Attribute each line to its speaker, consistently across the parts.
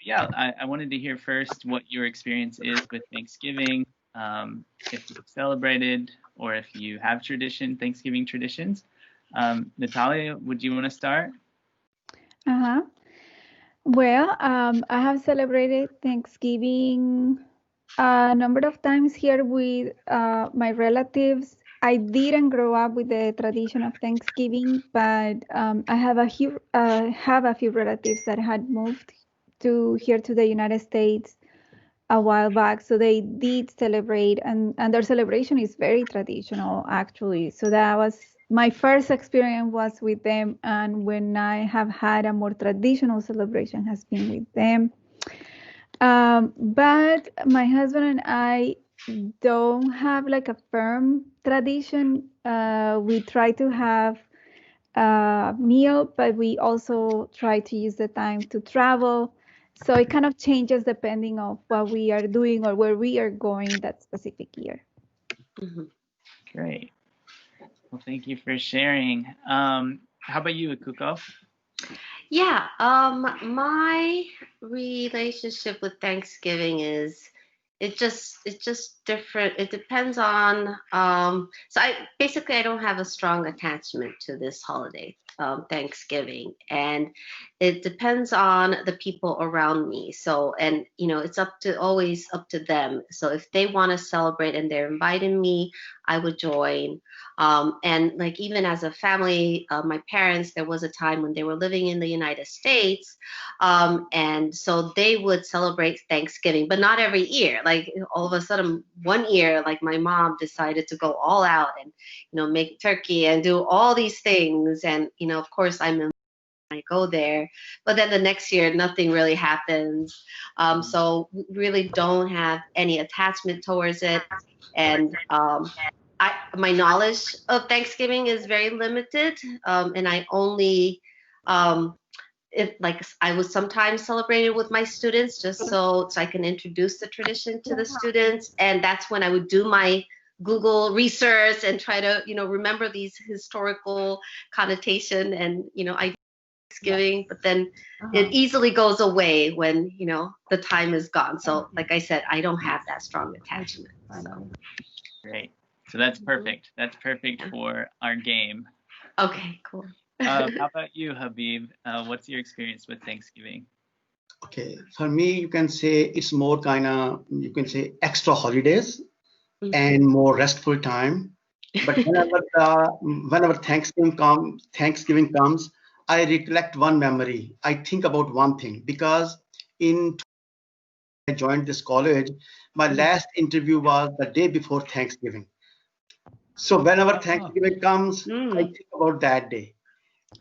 Speaker 1: Yeah, I wanted to hear first what your experience is with Thanksgiving, if you've celebrated or if you have Thanksgiving traditions. Natalia, would you want to start?
Speaker 2: Uh-huh. Well, I have celebrated Thanksgiving a number of times here with my relatives. I didn't grow up with the tradition of Thanksgiving, but I have a few relatives that had moved to here to the United States a while back, so they did celebrate, and their celebration is very traditional actually. So that was my first experience was with them, and when I have had a more traditional celebration has been with them. But my husband and I don't have like a firm tradition. We try to have a meal, but we also try to use the time to travel. So it kind of changes depending on what we are doing or where we are going that specific year.
Speaker 3: Mhm.
Speaker 1: Great. Well, thank you for sharing. How about you, Akuko?
Speaker 3: Yeah, my relationship with Thanksgiving is it's just different. It depends on so I don't have a strong attachment to this holiday, Thanksgiving, and it depends on the people around me. So, and it's always up to them. So if they want to celebrate and they're inviting me, I would join. And like even as a family, my parents, there was a time when they were living in the United States, and so they would celebrate Thanksgiving, but not every year. Like all of a sudden, one year, like my mom decided to go all out and make turkey and do all these things, and of course I go there, but then the next year nothing really happens. So we really don't have any attachment towards it, and my knowledge of Thanksgiving is very limited, and I only if like I would sometimes celebrate it with my students just so I can introduce the tradition to the students, and that's when I would do my Google research and try to remember these historical connotation and I Thanksgiving, but then it easily goes away when the time is gone. So like I said, I don't have that strong attachment. So
Speaker 1: Great. So that's perfect. That's perfect for our game.
Speaker 3: okay, cool.
Speaker 1: How about you, Habib? What's your experience with Thanksgiving?
Speaker 4: Okay, for me, you can say it's more kind of, you can say extra holidays and more restful time. But whenever Thanksgiving comes, I recollect one memory. I think about one thing because in I joined this college, my last interview was the day before Thanksgiving. So whenever Thanksgiving comes, I think about that day.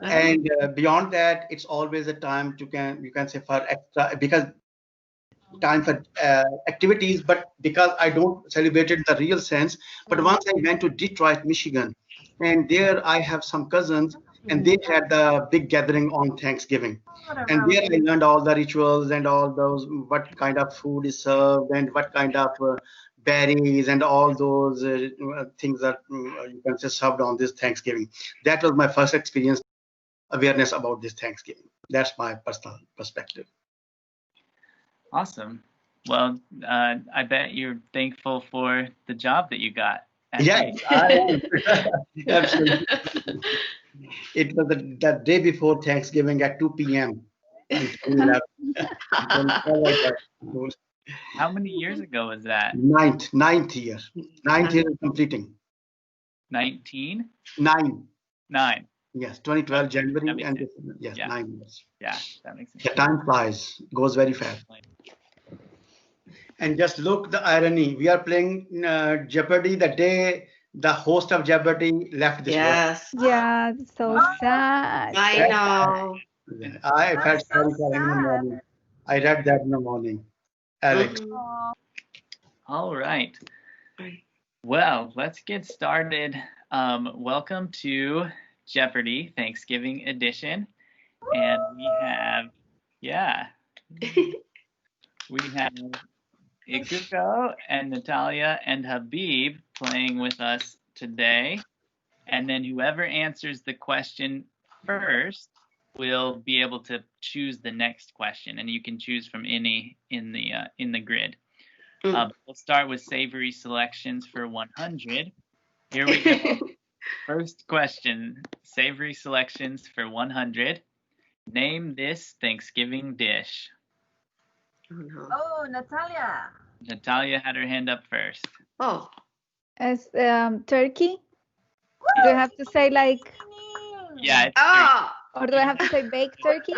Speaker 4: And beyond that, it's always a time you can say for extra because time for activities, but because I don't celebrate it in the real sense. But once I went to Detroit, Michigan, and there I have some cousins, and they had the big gathering on Thanksgiving. And there I learned all the rituals and all those, what kind of food is served and what kind of berries and all those things that you can say served on this Thanksgiving. That was my first experience, awareness about this Thanksgiving. That's my personal perspective.
Speaker 1: Awesome. Well, I bet you're thankful for the job that you got.
Speaker 4: Yes, I am. Absolutely. It was the day before Thanksgiving at 2 p.m. until 11.
Speaker 1: How many years ago was that?
Speaker 4: Ninth year. Ninth year is completing.
Speaker 1: 19?
Speaker 4: Nine.
Speaker 1: 9.
Speaker 4: Yes, 2012 January and
Speaker 1: sense.
Speaker 4: yes,
Speaker 1: Yeah.
Speaker 4: 9 years.
Speaker 1: Yeah, that makes sense.
Speaker 4: The time flies, goes very fast. And just look the irony. We are playing Jeopardy the day the host of Jeopardy left this world.
Speaker 3: Yes.
Speaker 2: Yeah, so sad.
Speaker 3: I know.
Speaker 4: I felt sorry for him in the morning. I read that in the morning. Alex.
Speaker 1: All right. Well, let's get started. Welcome to Jeopardy Thanksgiving edition. And we have Ikuko and Natalia and Habib playing with us today. And then whoever answers the question first will be able to choose the next question, and you can choose from any in the grid. We'll start with savory selections for 100. Here we go. First question, savory selections for 100. Name this Thanksgiving dish.
Speaker 5: Oh, Natalia.
Speaker 1: Natalia had her hand up first.
Speaker 3: Oh.
Speaker 2: As turkey? Do I have to say like?
Speaker 1: Yeah. It's
Speaker 3: Oh.
Speaker 2: Or do I have to say baked turkey?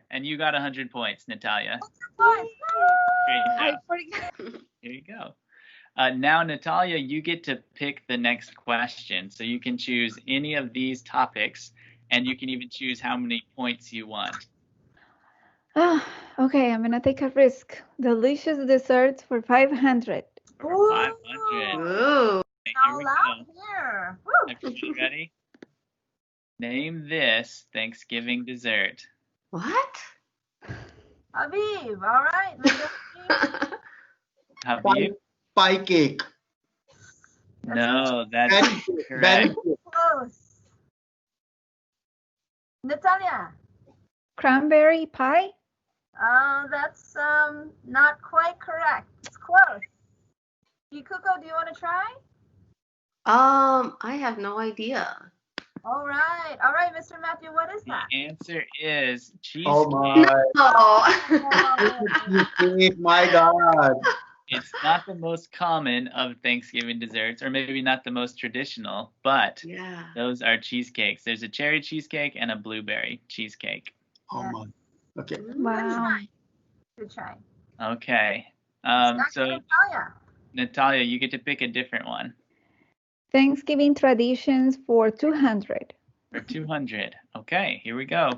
Speaker 1: And you got 100 points, Natalia.
Speaker 2: I forgot.
Speaker 1: Here you go. Now, Natalia, you get to pick the next question. So you can choose any of these topics, and you can even choose how many points you want.
Speaker 2: Okay, I'm gonna take a risk. Delicious desserts for 500.
Speaker 1: For 500.
Speaker 3: Ooh.
Speaker 1: Here we go.
Speaker 5: Here.
Speaker 1: Everybody ready? Name this Thanksgiving dessert.
Speaker 3: What?
Speaker 5: Habib, all right.
Speaker 1: Habib?
Speaker 4: Pie cake.
Speaker 1: No, that's
Speaker 4: Very
Speaker 1: correct.
Speaker 5: Close. Natalia.
Speaker 2: Cranberry pie?
Speaker 5: That's not quite correct. It's close. Ikuko, do you want to try?
Speaker 3: I have no idea.
Speaker 5: All right, Mr. Matthew, what is that?
Speaker 1: The answer is cheesecake.
Speaker 4: Oh my.
Speaker 3: Oh.
Speaker 4: Cheesecake, my God.
Speaker 1: It's not the most common of Thanksgiving desserts, or maybe not the most traditional, but
Speaker 3: Yeah.
Speaker 1: those are cheesecakes. There's a cherry cheesecake and a blueberry cheesecake.
Speaker 4: Oh my. Okay.
Speaker 2: Wow.
Speaker 5: Good try.
Speaker 1: Okay. So
Speaker 5: Natalia.
Speaker 1: Natalia, you get to pick a different one.
Speaker 2: Thanksgiving traditions for 200.
Speaker 1: For 200. Okay, here we go.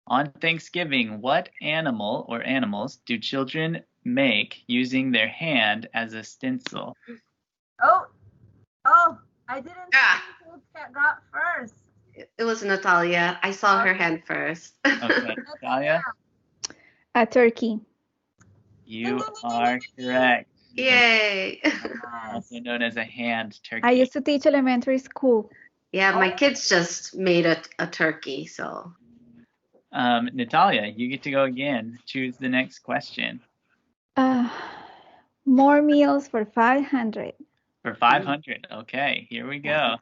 Speaker 1: On Thanksgiving, what animal or animals do children make using their hand as a stencil?
Speaker 5: Oh, I didn't see who got first.
Speaker 3: It was Natalia. I saw her hand first.
Speaker 1: Okay, Natalia,
Speaker 2: A turkey.
Speaker 1: you are correct.
Speaker 3: Yay.
Speaker 1: Also known as a hand turkey.
Speaker 2: I used to teach elementary school.
Speaker 3: Yeah, my kids just made a turkey, so.
Speaker 1: Natalia, you get to go again. Choose the next question.
Speaker 2: More meals for 500.
Speaker 1: For 500. Okay, here we go.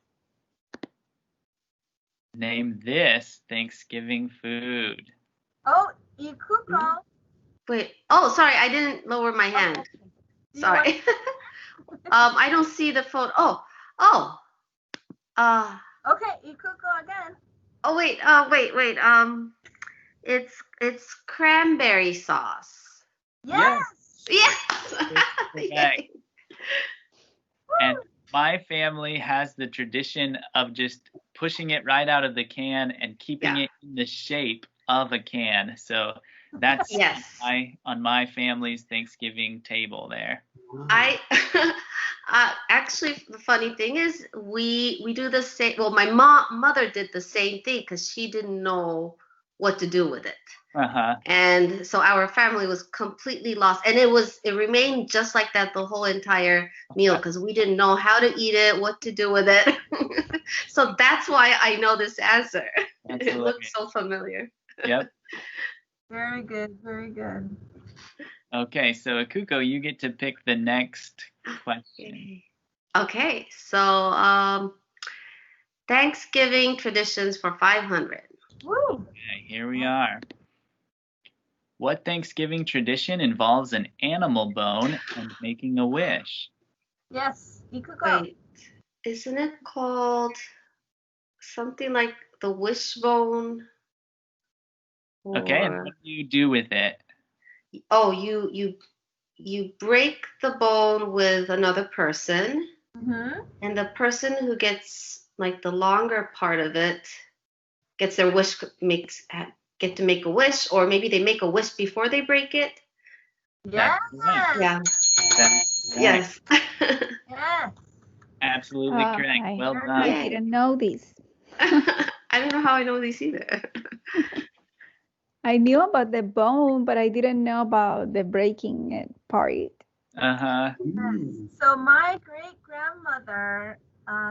Speaker 1: Name this Thanksgiving food.
Speaker 5: Oh, Ikuko.
Speaker 3: Wait. Oh, sorry. I didn't lower my hand. Sorry. I don't see the photo.
Speaker 5: Okay, Ikuko again.
Speaker 3: Oh, wait. Wait. It's cranberry sauce.
Speaker 5: Yes.
Speaker 3: Yes.
Speaker 1: Correct. And my family has the tradition of just pushing it right out of the can and keeping it in the shape of a can. So that's on my family's Thanksgiving table there.
Speaker 3: I actually, the funny thing is we do the same. Well, my mother did the same thing because she didn't know what to do with it. And so our family was completely lost, and it remained just like that the whole entire meal because we didn't know how to eat it, what to do with it. So that's why I know this answer. It looks so familiar.
Speaker 1: Yep.
Speaker 5: Very good, very good.
Speaker 1: Okay, so Akuko, you get to pick the next question.
Speaker 3: Okay, so Thanksgiving traditions for 500.
Speaker 5: Woo.
Speaker 1: Okay, here we are. What Thanksgiving tradition involves an animal bone and making a wish?
Speaker 5: Yes, Ikuko.
Speaker 3: Wait, isn't it called something like the wishbone?
Speaker 1: Okay, and what do you do with it?
Speaker 3: Oh, you break the bone with another person, and the person who gets like the longer part of it gets their wish, get to make a wish, or maybe they make a wish before they break it.
Speaker 5: Yes.
Speaker 3: Yeah.
Speaker 5: Yes.
Speaker 1: Absolutely correct. Well done.
Speaker 2: I didn't know this.
Speaker 3: I don't know how I know this either.
Speaker 2: I knew about the bone, but I didn't know about the breaking it part.
Speaker 5: So my great grandmother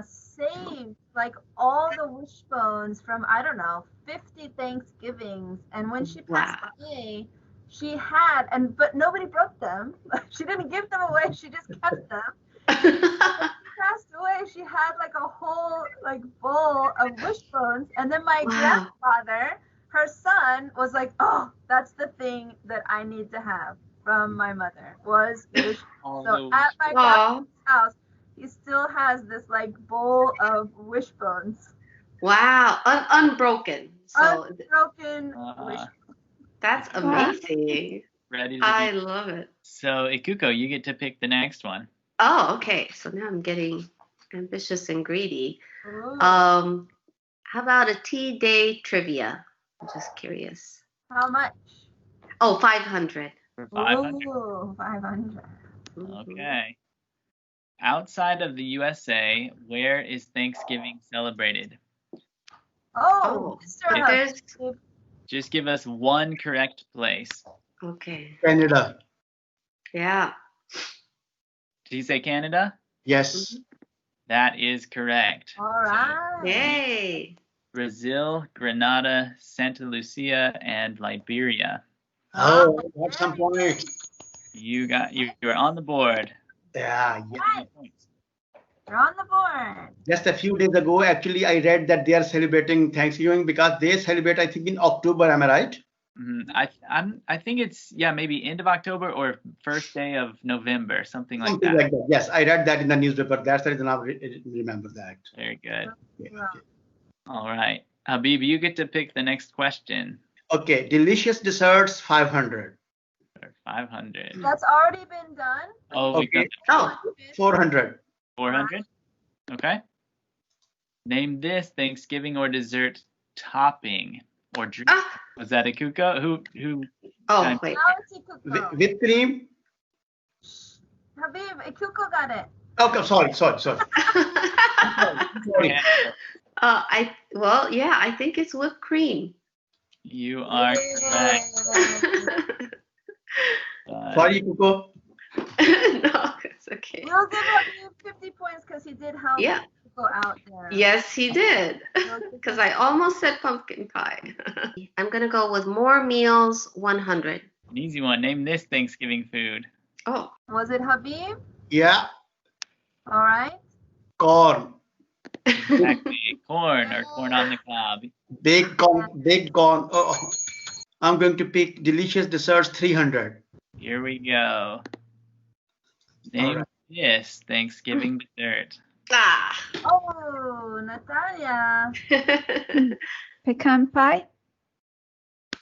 Speaker 5: saved like all the wishbones from, I don't know, 50 Thanksgivings. And when she passed
Speaker 3: Wow.
Speaker 5: away, she had, but nobody broke them. She didn't give them away. She just kept them. When she passed away, she had like a whole like bowl of wishbones. And then my
Speaker 3: Wow.
Speaker 5: grandfather, her son, was like, oh, that's the thing that I need to have from my mother was wishbones. So at my grandfather's house, he still has this like bowl of wishbones.
Speaker 3: Wow. Unbroken. So
Speaker 5: Unbroken wishbones.
Speaker 3: that's amazing.
Speaker 1: Ready to
Speaker 3: I love it.
Speaker 1: So, Ikuko, you get to pick the next one.
Speaker 3: Oh, okay. So now I'm getting ambitious and greedy.
Speaker 5: Ooh.
Speaker 3: How about a tea day trivia? I'm just curious.
Speaker 5: How much?
Speaker 3: Oh, 500.
Speaker 1: For 500.
Speaker 5: Ooh, 500.
Speaker 1: Okay. Outside of the USA, where is Thanksgiving celebrated?
Speaker 5: Oh, Mr.
Speaker 3: there's
Speaker 1: Just give us one correct place.
Speaker 3: okay.
Speaker 4: Canada.
Speaker 3: Yeah.
Speaker 1: Did you say Canada?
Speaker 4: Yes.
Speaker 1: That is correct.
Speaker 5: All right.
Speaker 3: Yay.
Speaker 1: Brazil, Grenada, Santa Lucia, and Liberia.
Speaker 4: Oh, at some point.
Speaker 1: You were on the board.
Speaker 4: Yeah.
Speaker 5: Right. You're on the board.
Speaker 4: Just a few days ago, actually, I read that they are celebrating Thanksgiving because they celebrate, I think, in October. Am I right?
Speaker 1: I think it's maybe end of October or first day of November, something like
Speaker 4: Something
Speaker 1: that.
Speaker 4: like that. Yes, I read that in the newspaper. That's the reason I remember that.
Speaker 1: Very good.
Speaker 5: Yeah.
Speaker 1: All right, Habib, you get to pick the next question.
Speaker 4: Okay, delicious desserts, 500.
Speaker 1: 500.
Speaker 5: That's already been done.
Speaker 1: Oh, we got
Speaker 3: Oh,
Speaker 4: 400.
Speaker 1: 400. Okay. Name this Thanksgiving or dessert topping or drink. Was that Ikuko? Who?
Speaker 3: oh wait.
Speaker 5: Now it's Ikuko.
Speaker 4: Whipped cream.
Speaker 5: Habib, Ikuko got it.
Speaker 4: Okay, sorry. Sorry.
Speaker 3: I think it's whipped cream.
Speaker 1: You are correct.
Speaker 4: Sorry, Kuko.
Speaker 3: No, it's okay.
Speaker 5: We'll give Habib 50 points because he did help Ikuko out there.
Speaker 3: Yes, he did. Because I almost said pumpkin pie. I'm going to go with more meals, 100.
Speaker 1: An easy one. Name this Thanksgiving food.
Speaker 3: Oh.
Speaker 5: Was it Habib?
Speaker 4: Yeah.
Speaker 5: All right.
Speaker 4: Corn.
Speaker 1: Exactly. Corn or corn on the cob.
Speaker 4: Baked corn. Oh, I'm going to pick delicious desserts, 300.
Speaker 1: Here we go. Name this Thanksgiving dessert.
Speaker 5: Oh, Natalia.
Speaker 2: Pecan pie.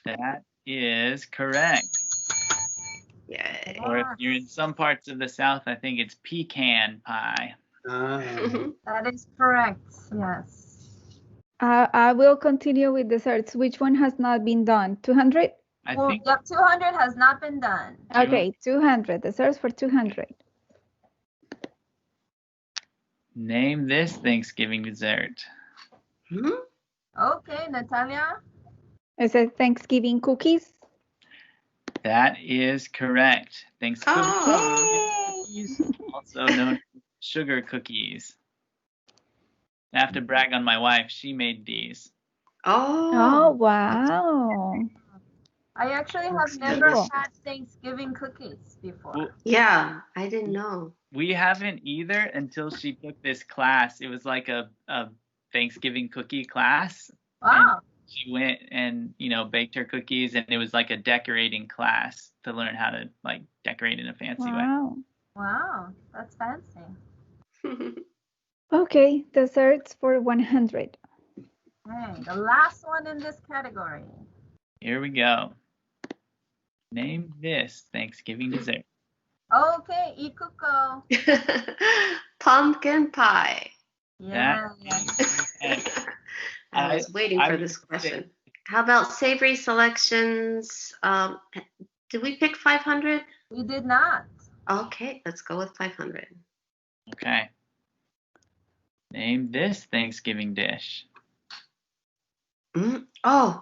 Speaker 1: That is correct.
Speaker 3: Yay.
Speaker 1: Or if you're in some parts of the South, I think it's pecan pie.
Speaker 5: That is correct. Yes.
Speaker 2: I will continue with desserts. Which one has not been done? 200?
Speaker 1: I think
Speaker 5: 200 has not been done.
Speaker 2: Okay, 200. Desserts for 200.
Speaker 1: Name this Thanksgiving dessert.
Speaker 5: Okay, Natalia.
Speaker 2: Is it Thanksgiving cookies?
Speaker 1: That is correct. Thanksgiving
Speaker 3: Oh.
Speaker 1: cookies, also known as sugar cookies. I have to brag on my wife. She made these.
Speaker 2: Oh, wow.
Speaker 5: I actually have never had Thanksgiving cookies before.
Speaker 3: Yeah, I didn't know.
Speaker 1: We haven't either until she took this class. It was like a Thanksgiving cookie class.
Speaker 5: Wow.
Speaker 1: She went and, baked her cookies, and it was like a decorating class to learn how to decorate in a fancy way.
Speaker 5: Wow, that's fancy.
Speaker 2: Okay, desserts for 100.
Speaker 5: Okay, the last one in this category.
Speaker 1: Here we go. Name this Thanksgiving dessert.
Speaker 5: Okay, Ikuko.
Speaker 3: Pumpkin pie.
Speaker 5: Yeah.
Speaker 3: I was waiting for this question. How about savory selections? Did we pick 500?
Speaker 5: We did not.
Speaker 3: Okay, let's go with 500.
Speaker 1: Okay. Name this Thanksgiving dish.
Speaker 3: I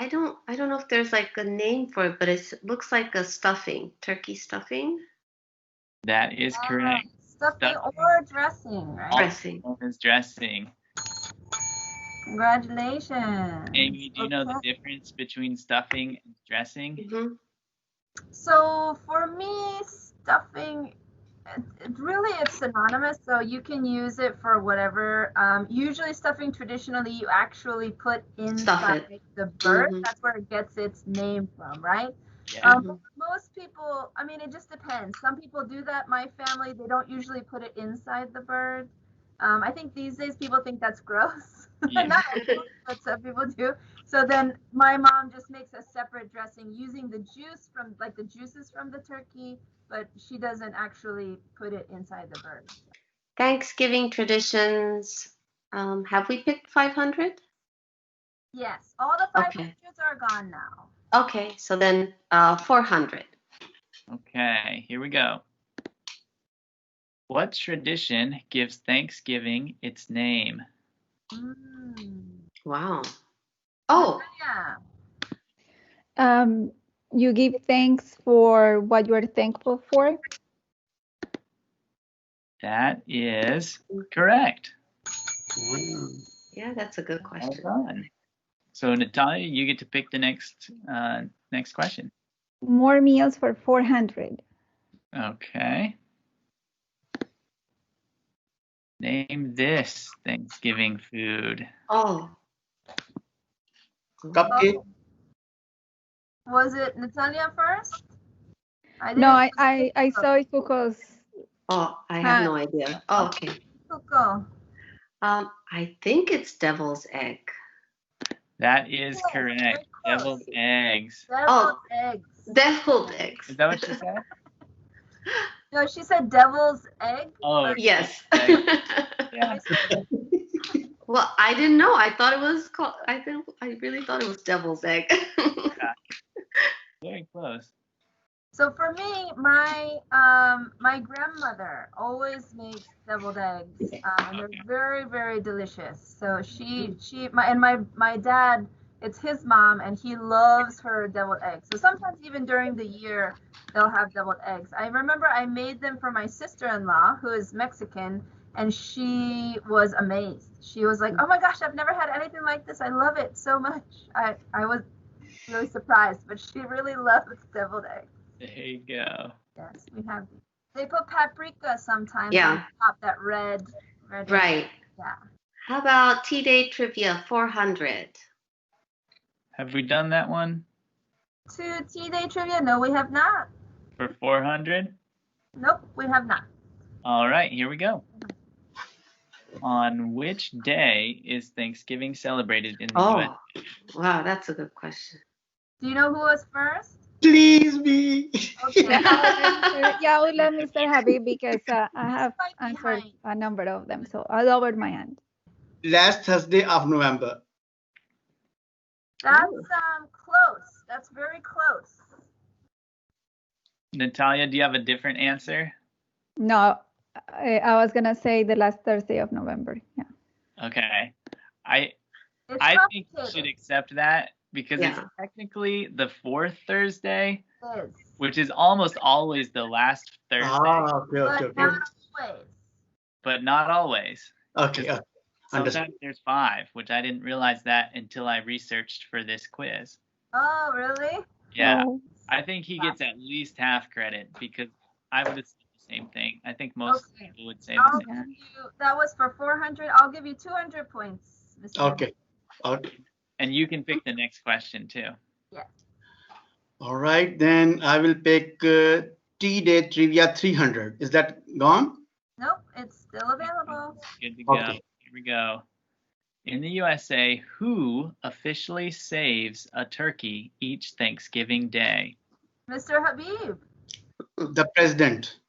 Speaker 3: don't know if there's like a name for it, but it looks like a stuffing, turkey stuffing.
Speaker 1: That is correct.
Speaker 5: Stuffing or dressing, right?
Speaker 3: Dressing.
Speaker 1: Is dressing.
Speaker 5: Congratulations.
Speaker 1: Amy, do you know the difference between stuffing and dressing?
Speaker 3: Mm-hmm.
Speaker 5: So for me, stuffing, it's synonymous. So you can use it for whatever. Usually stuffing, traditionally, you actually put inside the bird.
Speaker 3: Mm-hmm.
Speaker 5: That's where it gets its name from, right?
Speaker 1: Yeah.
Speaker 5: But most people, I mean, it just depends. Some people do that. My family, they don't usually put it inside the bird. I think these days people think that's gross.
Speaker 1: Yeah.
Speaker 5: Not everyone, but some people do. So then my mom just makes a separate dressing using the juice from, like the juices from the turkey, but she doesn't actually put it inside the bird.
Speaker 3: Thanksgiving traditions. Have we picked 500?
Speaker 5: Yes, all the 500s are gone now.
Speaker 3: Okay, so then 400.
Speaker 1: Okay, here we go. What tradition gives Thanksgiving its name?
Speaker 3: Wow. Oh.
Speaker 5: Yeah.
Speaker 2: You give thanks for what you are thankful for.
Speaker 1: That is correct.
Speaker 3: Yeah, that's a good question.
Speaker 1: Well done. So Natalia, you get to pick the next question.
Speaker 2: More meals for 400.
Speaker 1: Okay. Name this Thanksgiving food.
Speaker 3: Oh.
Speaker 4: Cupcake.
Speaker 5: Was it Natalia first?
Speaker 2: I saw it because.
Speaker 3: Oh, I have no idea. Oh, okay.
Speaker 5: Coco.
Speaker 3: I think it's devil's egg.
Speaker 1: That is correct. Deviled eggs.
Speaker 5: Deviled eggs.
Speaker 3: Deviled eggs.
Speaker 1: Is that what she said?
Speaker 5: No, she said devil's egg.
Speaker 1: Oh,
Speaker 3: yes.
Speaker 1: Yeah.
Speaker 3: Well, I didn't know. I thought it was called. I really thought it was devil's egg.
Speaker 1: Yeah. Very close.
Speaker 5: So for me, my my grandmother always makes deviled eggs, and they're very, very delicious. So my dad, it's his mom, and he loves her deviled eggs. So sometimes even during the year, they'll have deviled eggs. I remember I made them for my sister-in-law, who is Mexican, and she was amazed. She was like, "Oh my gosh, I've never had anything like this. I love it so much." I was really surprised, but she really loves deviled eggs.
Speaker 1: There you go.
Speaker 5: Yes, we have. They put paprika sometimes.
Speaker 3: Yeah.
Speaker 5: On top, that red.
Speaker 3: Right.
Speaker 5: Yeah.
Speaker 3: How about Tea Day Trivia 400?
Speaker 1: Have we done that one?
Speaker 5: To Tea Day Trivia? No, we have not.
Speaker 1: For 400?
Speaker 5: Nope, we have not.
Speaker 1: All right, here we go. On which day is Thanksgiving celebrated in the U.S.?
Speaker 3: Wow, that's a good question.
Speaker 5: Do you know who was first?
Speaker 4: Please be.
Speaker 5: Okay.
Speaker 2: Yeah, I will let Mr. Habib because I have answered a number of them, so I'll lower my hand.
Speaker 4: Last Thursday of November.
Speaker 5: That's close. That's very close.
Speaker 1: Natalia, do you have a different answer?
Speaker 2: No, I was gonna say the last Thursday of November. Yeah.
Speaker 1: Okay. I think you should accept that because it's technically the fourth Thursday, which is almost always the last Thursday.
Speaker 4: Okay.
Speaker 5: But not always.
Speaker 4: Okay.
Speaker 1: Sometimes there's 5, which I didn't realize that until I researched for this quiz.
Speaker 5: Oh, really?
Speaker 1: Yeah. I think he gets at least half credit because I would have said the same thing. I think most people would say the same.
Speaker 5: That was for 400. I'll give you 200 points, Mr.
Speaker 4: Okay.
Speaker 1: And you can pick the next question too.
Speaker 5: Yeah.
Speaker 4: All right, then I will pick Tea Day Trivia 300. Is that gone?
Speaker 5: Nope, it's still available.
Speaker 1: Good to go.
Speaker 4: Okay.
Speaker 1: Here we go. In the USA, who officially saves a turkey each Thanksgiving Day?
Speaker 5: Mr. Habib.
Speaker 4: The president.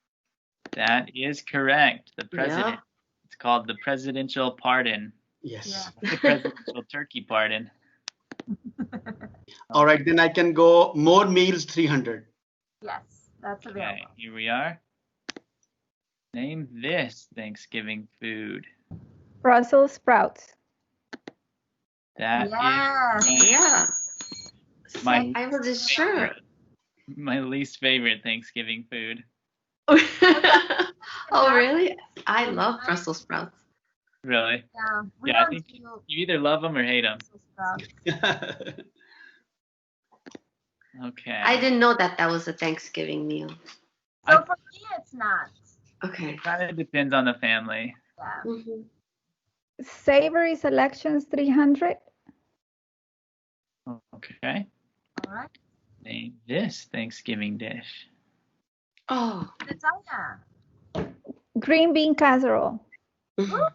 Speaker 1: That is correct. The president. Yeah. It's called the presidential pardon.
Speaker 4: Yes.
Speaker 1: Yeah. The presidential turkey pardon.
Speaker 4: All right, then I can go more meals 300.
Speaker 5: Yes, that's available.
Speaker 1: Okay, here we are. Name this Thanksgiving food.
Speaker 2: Brussels sprouts.
Speaker 1: That is
Speaker 3: yeah. I wasn't sure.
Speaker 1: My least favorite Thanksgiving food.
Speaker 3: Oh, really? I love Brussels sprouts.
Speaker 1: Really?
Speaker 5: Yeah.
Speaker 1: Yeah, I think you either love them or hate them. Okay.
Speaker 3: I didn't know that was a Thanksgiving meal.
Speaker 5: So for me, it's not.
Speaker 3: Okay.
Speaker 1: It kind of depends on the family.
Speaker 5: Yeah.
Speaker 3: Mm-hmm.
Speaker 2: Savory selections 300.
Speaker 1: Okay.
Speaker 5: All right.
Speaker 1: Name this Thanksgiving dish.
Speaker 3: Oh.
Speaker 5: Natalia.
Speaker 2: Green bean casserole.
Speaker 5: Ooh.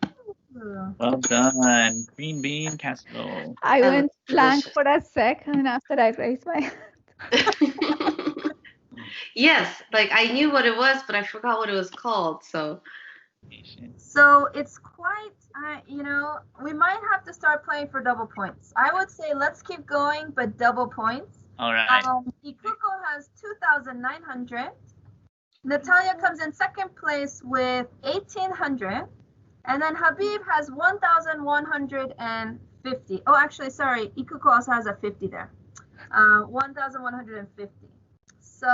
Speaker 1: Well done. Green bean casserole.
Speaker 2: I
Speaker 3: That
Speaker 2: went
Speaker 3: looks
Speaker 2: blank
Speaker 3: delicious.
Speaker 2: for a second after I raised my hand.
Speaker 3: Yes, like I knew what it was, but I forgot what it was called. So
Speaker 5: So it's quite, we might have to start playing for double points. I would say let's keep going, but double points.
Speaker 1: All right.
Speaker 5: Ikuko has 2,900. Natalia comes in second place with 1,800. And then Habib has 1,150. Oh, actually, sorry. Ikuko also has a 50 there. 1,150. So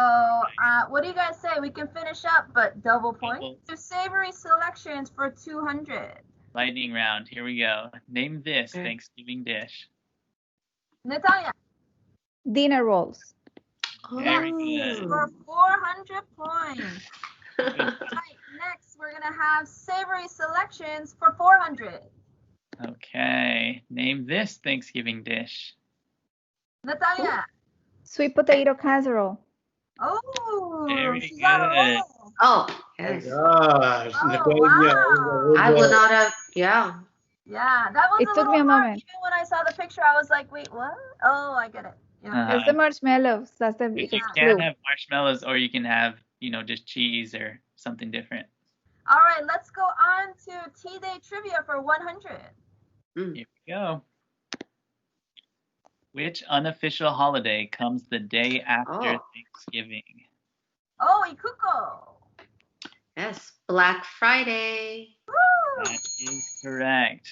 Speaker 5: what do you guys say? We can finish up, but double points. So savory selections for 200.
Speaker 1: Lightning round. Here we go. Name this Thanksgiving dish.
Speaker 5: Natalia.
Speaker 2: Dinner rolls.
Speaker 1: Very good.
Speaker 5: For 400 points. Right, next we're going to have savory selections for 400.
Speaker 1: Okay. Name this Thanksgiving dish.
Speaker 5: Natalia.
Speaker 2: Sweet potato casserole.
Speaker 5: Oh,
Speaker 1: Very
Speaker 5: she's on a
Speaker 1: good.
Speaker 5: roll.
Speaker 3: Oh, yes.
Speaker 4: Gosh,
Speaker 5: Wow.
Speaker 3: I would not have. Yeah.
Speaker 5: Yeah, that was
Speaker 2: It
Speaker 5: a
Speaker 2: took
Speaker 5: little
Speaker 2: me a
Speaker 5: hard.
Speaker 2: moment.
Speaker 5: Even when I saw the picture, I was like, wait, what? Oh, I get it. Yeah.
Speaker 2: It's the marshmallows. That's the
Speaker 1: You
Speaker 2: biggest
Speaker 1: can
Speaker 2: clue.
Speaker 1: have marshmallows, or you can have, just cheese or something different.
Speaker 5: All right, let's go on to T-Day Trivia for 100.
Speaker 1: Here we go. Which unofficial holiday comes the day after Thanksgiving?
Speaker 5: Oh, Ikuko.
Speaker 3: Yes, Black Friday.
Speaker 5: Woo!
Speaker 1: That is correct.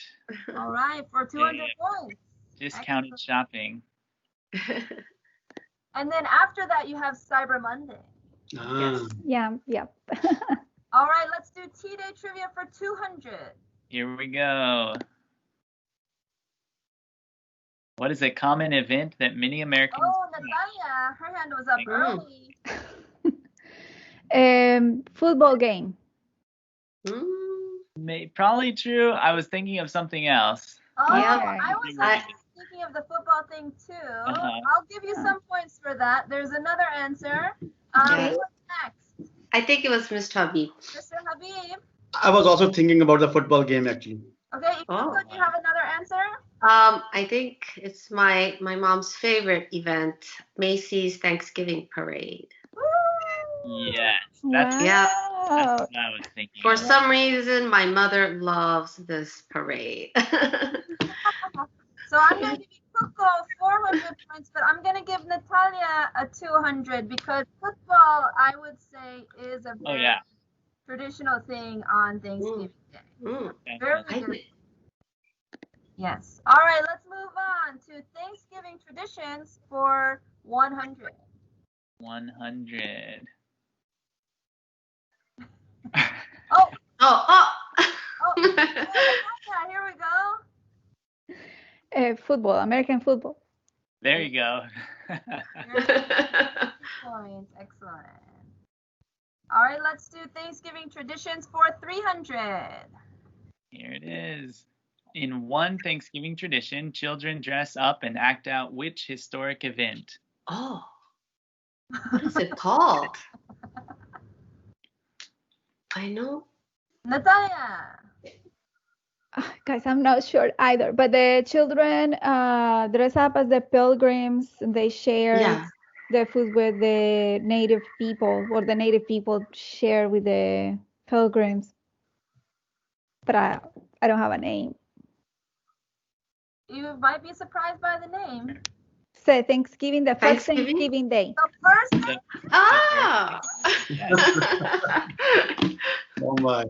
Speaker 5: All right, for 200 points.
Speaker 1: Discounted shopping.
Speaker 5: And then after that, you have Cyber Monday.
Speaker 3: Yes.
Speaker 2: Yeah.
Speaker 5: All right, let's do T-Day Trivia for 200.
Speaker 1: Here we go. What is a common event that many Americans
Speaker 5: Oh, Natalia, her hand was up early.
Speaker 2: Football game.
Speaker 1: Probably true. I was thinking of something else.
Speaker 5: Oh,
Speaker 3: Yeah.
Speaker 5: I was actually thinking of the football thing too. I'll give you some points for that. There's another answer. What's next?
Speaker 3: I think it was Mr. Habib.
Speaker 5: Mr. Habib.
Speaker 4: I was also thinking about the football game actually.
Speaker 5: Okay, Ikuko, do you have another answer?
Speaker 3: I think it's my mom's favorite event, Macy's Thanksgiving Parade.
Speaker 1: Yes, that's what I was thinking.
Speaker 3: For some reason, my mother loves this parade.
Speaker 5: So I'm going to give Ikuko 400 points, but I'm going to give Natalia a 200 because football, I would say, is a very traditional thing on Thanksgiving Day. Very good. Yes. All right, let's move on to Thanksgiving traditions for 100.
Speaker 1: 100.
Speaker 5: Here we go.
Speaker 2: Football, American football.
Speaker 1: There you go.
Speaker 5: Points. Excellent. All right, let's do Thanksgiving traditions for 300.
Speaker 1: Here it is. In one Thanksgiving tradition, children dress up and act out which historic event?
Speaker 3: Oh, what is it called? I know.
Speaker 5: Natalia.
Speaker 2: Guys, I'm not sure either. But the children dress up as the pilgrims. They share the food with the native people, or the native people share with the pilgrims. But I don't have a name.
Speaker 5: You might be surprised by the name.
Speaker 2: Say Thanksgiving, the first Thanksgiving Day.
Speaker 5: The first day?
Speaker 4: Oh my.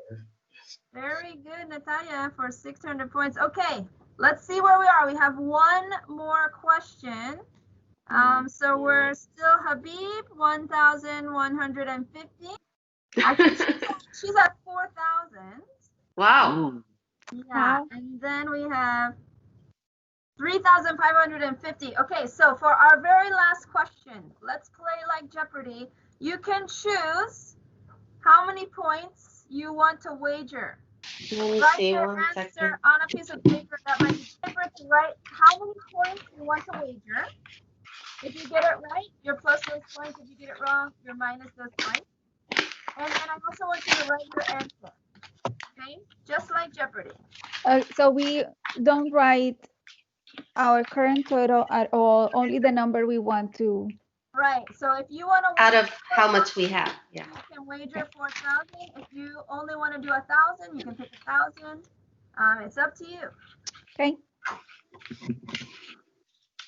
Speaker 5: Very good, Natalia, for 600 points. Okay, let's see where we are. We have one more question. So we're still Habib, 1,150. Actually, she's at 4,000.
Speaker 3: Wow.
Speaker 1: Ooh.
Speaker 5: Yeah.
Speaker 2: Wow.
Speaker 5: And then we have 3,550. Okay, so for our very last question, let's play like Jeopardy. You can choose how many points you want to wager.
Speaker 3: Let me
Speaker 5: Write
Speaker 3: see
Speaker 5: your
Speaker 3: 1
Speaker 5: answer
Speaker 3: second.
Speaker 5: on a piece of paper. That might be paper to write how many points you want to wager. If you get it right, you're plus those points. If you get it wrong, you're minus those points. And then I also want you to write your answer. Okay? Just like Jeopardy.
Speaker 2: So we don't write our current total at all, only the number we want to.
Speaker 5: Right. So if you want to
Speaker 3: Out of how much we have. Yeah.
Speaker 5: you can wager 4,000. If you only want to do 1,000, you can pick 1,000. It's up to you.
Speaker 2: Okay.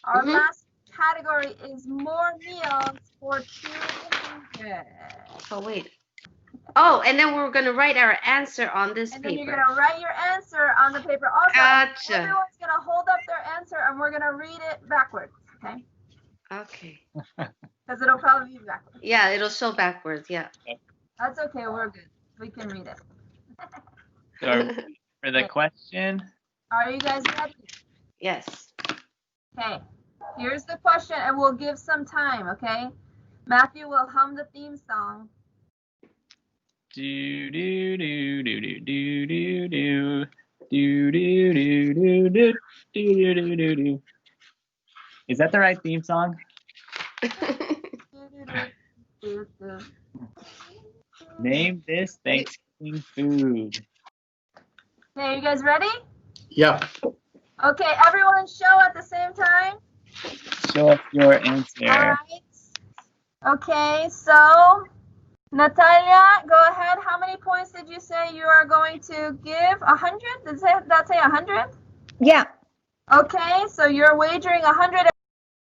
Speaker 5: Our last category is more meals for 200.
Speaker 3: Oh, wait. Oh, and then we're going to write our answer on this
Speaker 5: And then you're
Speaker 3: paper.
Speaker 5: going to write your answer on the paper. Also,
Speaker 3: Gotcha.
Speaker 5: everyone's going to hold up their answer and we're going to read it backwards. Okay?
Speaker 3: Okay.
Speaker 5: Because it'll probably be backwards.
Speaker 3: Yeah, it'll show backwards. Yeah.
Speaker 5: That's okay. We're good. We can read it.
Speaker 1: So for the question,
Speaker 5: Are you guys ready?
Speaker 3: Yes.
Speaker 5: Okay. Here's the question, and we'll give some time, okay? Matthew will hum the theme song.
Speaker 1: do do do do do do do do do do do do do do do do do. Is that the right theme song? Name this Thanksgiving food.
Speaker 5: Okay, you guys ready?
Speaker 4: Yeah.
Speaker 5: Okay, everyone show at the same time.
Speaker 1: Show us your answer.
Speaker 5: All right. Okay, so Natalia, go ahead. How many points did you say you are going to give? 100? Did that say 100?
Speaker 2: Yeah.
Speaker 5: Okay, so you're wagering 100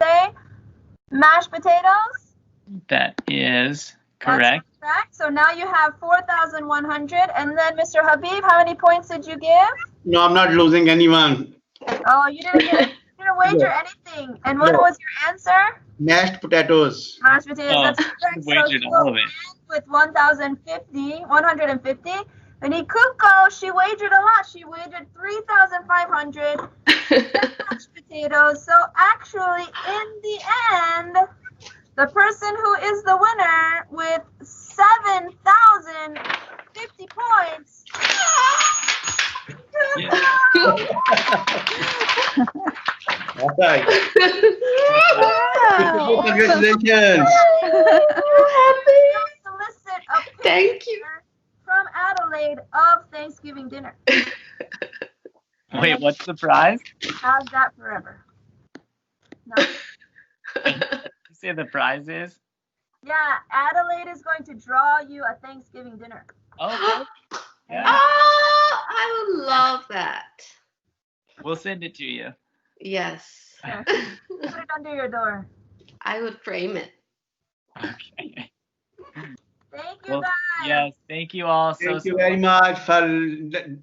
Speaker 5: say mashed potatoes?
Speaker 1: That is correct.
Speaker 5: That's correct. So now you have 4,100. And then Mr. Habib, how many points did you give?
Speaker 4: No, I'm not losing anyone.
Speaker 5: Oh, you didn't wager anything. And what was your answer?
Speaker 4: Mashed potatoes.
Speaker 5: Mashed potatoes.
Speaker 1: Oh,
Speaker 5: That's correct.
Speaker 1: wagered
Speaker 5: So
Speaker 1: all of it.
Speaker 5: with 150. And Ikuko, she wagered a lot. She wagered 3,500 mashed potatoes. So actually, in the end, the person who is the winner with 7,050 points.
Speaker 4: That's right.
Speaker 2: Wow.
Speaker 4: Congratulations.
Speaker 5: Solicit a
Speaker 3: Thank
Speaker 5: picture
Speaker 3: you.
Speaker 5: from Adelaide of Thanksgiving dinner.
Speaker 1: Wait, what's the prize?
Speaker 5: How's that forever? No.
Speaker 1: You say the prize is?
Speaker 5: Yeah, Adelaide is going to draw you a Thanksgiving dinner.
Speaker 1: Oh, yeah.
Speaker 3: Oh, I would love that.
Speaker 1: We'll send it to you.
Speaker 3: Yes.
Speaker 5: Put it under your door.
Speaker 3: I would frame it.
Speaker 1: Okay.
Speaker 5: Thank you,
Speaker 1: Well,
Speaker 5: guys.
Speaker 1: yes, thank you all
Speaker 4: Thank you very much for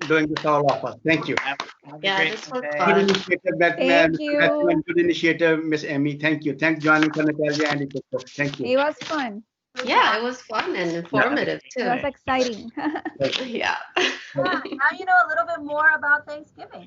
Speaker 4: doing this all of us. Thank you.
Speaker 1: Have a
Speaker 3: Yeah,
Speaker 1: great
Speaker 3: this was
Speaker 1: day.
Speaker 4: Good
Speaker 3: fun.
Speaker 4: initiative, Batman.
Speaker 2: Thank you.
Speaker 4: Batman, good initiative, Miss Amy. Thank you. Thanks, joining for Natalia and Ikuko. Thank you.
Speaker 2: It was fun.
Speaker 3: Yeah, it was fun and informative
Speaker 2: It
Speaker 3: too.
Speaker 2: was exciting.
Speaker 3: Yeah.
Speaker 5: Yeah, now you know a little bit more about Thanksgiving.